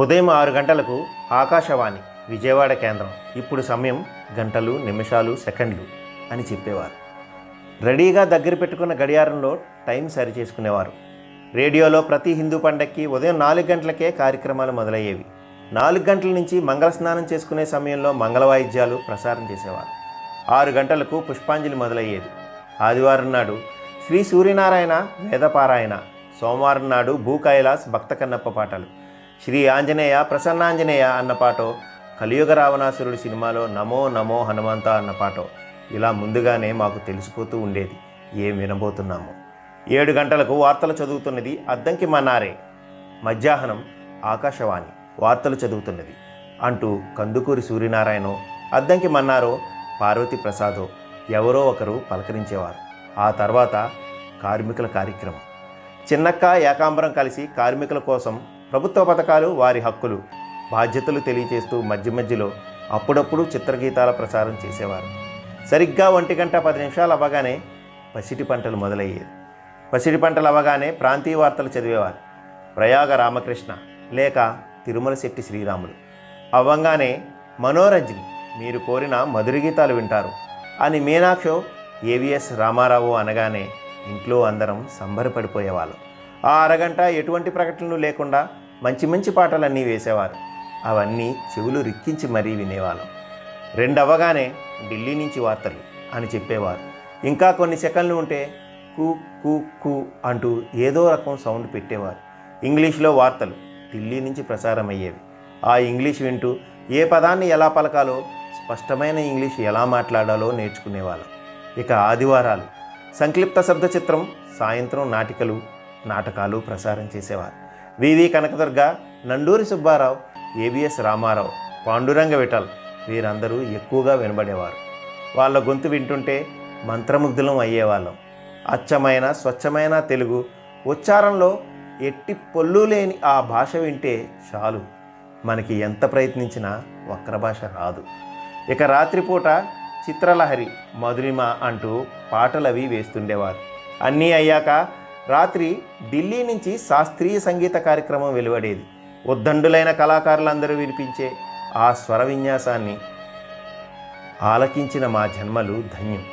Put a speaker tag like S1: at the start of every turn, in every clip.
S1: ఉదయం 6 గంటలకు ఆకాశవాణి విజయవాడ కేంద్రం. ఇప్పుడు సమయం గంటలు, నిమిషాలు, సెకండ్లు అని చెప్పేవారు. రెడీగా దగ్గర పెట్టుకున్న గడియారంలో టైం సరి చేసుకునేవారు. రేడియోలో ప్రతి హిందూ పండక్కి ఉదయం 4 గంటలకే కార్యక్రమాలు మొదలయ్యేవి. 4 గంటల నుంచి మంగళ స్నానం చేసుకునే సమయంలో మంగళ వాయిద్యాలు ప్రసారం చేసేవారు. 6 గంటలకు పుష్పాంజలి మొదలయ్యేది. ఆదివారం నాడు శ్రీ సూర్యనారాయణ వేదపారాయణ, సోమవారం నాడు భూ కైలాస్ భక్త కన్నప్ప పాటలు, శ్రీ ఆంజనేయ ప్రసన్నాంజనేయ అన్న పాటో, కలియుగ రావణాసురుడి సినిమాలో నమో నమో హనుమంత అన్న పాటో ఇలా ముందుగానే మాకు తెలిసిపోతూ ఉండేది ఏం వినబోతున్నాము. 7 గంటలకు వార్తలు చదువుతున్నది అద్దంకి మన్నారే. మధ్యాహ్నం ఆకాశవాణి వార్తలు చదువుతున్నది అంటూ కందుకూరి సూర్యనారాయణో, అద్దంకి మన్నారో, పార్వతి ప్రసాదో ఎవరో ఒకరు పలకరించేవారు. ఆ తర్వాత కార్మికుల కార్యక్రమం. చిన్నక్క ఏకాంబరం కలిసి కార్మికుల కోసం ప్రభుత్వ పథకాలు, వారి హక్కులు, బాధ్యతలు తెలియజేస్తూ మధ్య మధ్యలో అప్పుడప్పుడు చిత్రగీతాల ప్రసారం చేసేవారు. సరిగ్గా 1:10 అవ్వగానే పసిటి పంటలు మొదలయ్యేది. పసిటి పంటలు అవ్వగానే ప్రాంతీయ వార్తలు చదివేవారు. ప్రయాగ రామకృష్ణ లేక తిరుమల శెట్టి శ్రీరాములు అవ్వంగానే మనోరంజని, మీరు కోరిన మధుర గీతాలు వింటారు అని మీనాక్షో, ఏవిఎస్ రామారావు అనగానే ఇంట్లో అందరం సంబరపడిపోయేవాళ్ళం. ఆ అరగంట ఎటువంటి ప్రకటనలు లేకుండా మంచి మంచి పాటలన్నీ వేసేవారు. అవన్నీ చెవులు రిక్కించి మరీ వినేవాళ్ళం. 2 అవ్వగానే ఢిల్లీ నుంచి వార్తలు అని చెప్పేవారు. ఇంకా కొన్ని సెకండ్లు ఉంటే కు కు కు అంటూ ఏదో రకం సౌండ్ పెట్టేవారు. ఇంగ్లీష్లో వార్తలు ఢిల్లీ నుంచి ప్రసారం అయ్యేవి. ఆ ఇంగ్లీష్ వింటూ ఏ పదాన్ని ఎలా పలకాలో, స్పష్టమైన ఇంగ్లీష్ ఎలా మాట్లాడాలో నేర్చుకునేవాళ్ళం. ఇక ఆదివారాలు సంక్లిప్త శబ్ద చిత్రం, సాయంత్రం నాటకాలు ప్రసారం చేసేవారు. వివి కనకదుర్గ, నండూరి సుబ్బారావు, ఏబిఎస్ రామారావు, పాండురంగ విఠల్ వీరందరూ ఎక్కువగా వినబడేవారు. వాళ్ళ గొంతు వింటుంటే మంత్రముగ్ధులం అయ్యేవాళ్ళం. అచ్చమైన స్వచ్ఛమైన తెలుగు, ఉచ్చారణలో ఎట్టి పొల్లు లేని ఆ భాష వింటే చాలు, మనకి ఎంత ప్రయత్నించినా వక్ర భాష రాదు. ఇక రాత్రిపూట చిత్రలహరి, మధురిమ అంటూ పాటలవి వేస్తుండేవారు. అన్నీ అయ్యాక రాత్రి ఢిల్లీ నుంచి శాస్త్రీయ సంగీత కార్యక్రమం వెలువడేది. ఉద్దండులైన కళాకారులందరూ వినిపించే ఆ స్వర విన్యాసాన్ని ఆలకించిన మా జన్మలు ధన్యం.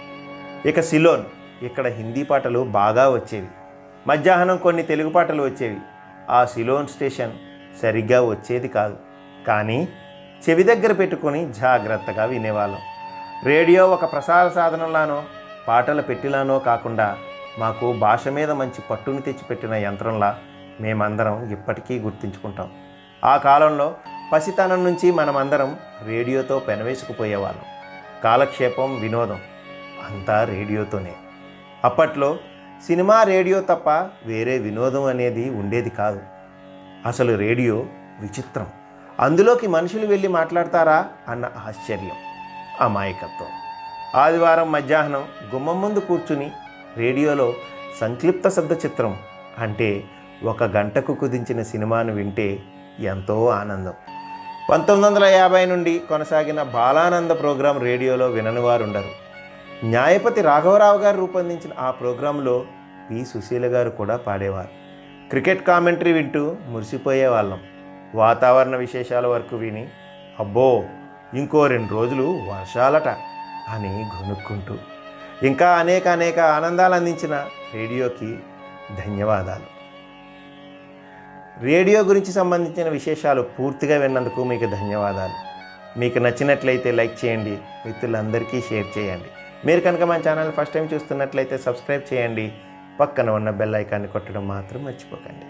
S1: ఇక సిలోన్, ఇక్కడ హిందీ పాటలు బాగా వచ్చేవి. మధ్యాహ్నం కొన్ని తెలుగు పాటలు వచ్చేవి. ఆ సిలోన్ స్టేషన్ సరిగ్గా వచ్చేది కాదు, కానీ చెవి దగ్గర పెట్టుకొని జాగ్రత్తగా వినేవాళ్ళం. రేడియో ఒక ప్రసార సాధనంలానో పాటల పెట్టిలానో కాకుండా మాకు భాష మీద మంచి పట్టును తెచ్చిపెట్టిన యంత్రంలా మేమందరం ఇప్పటికీ గుర్తుంచుకుంటాం. ఆ కాలంలో పసితనం నుంచి మనమందరం రేడియోతో పెనవేసుకుపోయేవాళ్ళం. కాలక్షేపం, వినోదం అంతా రేడియోతోనే. అప్పట్లో సినిమా, రేడియో తప్ప వేరే వినోదం అనేది ఉండేది కాదు. అసలు రేడియో విచిత్రం. అందులోకి మనుషులు వెళ్ళి మాట్లాడతారా అన్న ఆశ్చర్యం, అమాయకత్వం. ఆదివారం మధ్యాహ్నం గుమ్మం ముందు కూర్చుని రేడియోలో సంక్లిప్త శబ్ద చిత్రం అంటే 1 గంటకు కుదించిన సినిమాను వింటే ఎంతో ఆనందం. 1950 నుండి కొనసాగిన బాలానంద ప్రోగ్రాం రేడియోలో వినని వారుండరు. న్యాయపతి రాఘవరావు గారు రూపొందించిన ఆ ప్రోగ్రాంలో పి సుశీల గారు కూడా పాడేవారు. క్రికెట్ కామెంటరీ వింటూ మురిసిపోయేవాళ్ళం. వాతావరణ విశేషాల వరకు విని అబ్బో ఇంకో 2 రోజులు వర్షాలట అని గొనుక్కుంటూ ఇంకా అనేక ఆనందాలు అందించిన రేడియోకి ధన్యవాదాలు. రేడియో గురించి సంబంధించిన విశేషాలు పూర్తిగా విన్నందుకు మీకు ధన్యవాదాలు. మీకు నచ్చినట్లయితే లైక్ చేయండి, మిత్రులందరికీ షేర్ చేయండి. మీరు కనుక మన ఛానల్ ఫస్ట్ టైం చూస్తున్నట్లయితే సబ్స్క్రైబ్ చేయండి. పక్కన ఉన్న బెల్ ఐకాన్ని కొట్టడం మాత్రం మర్చిపోకండి.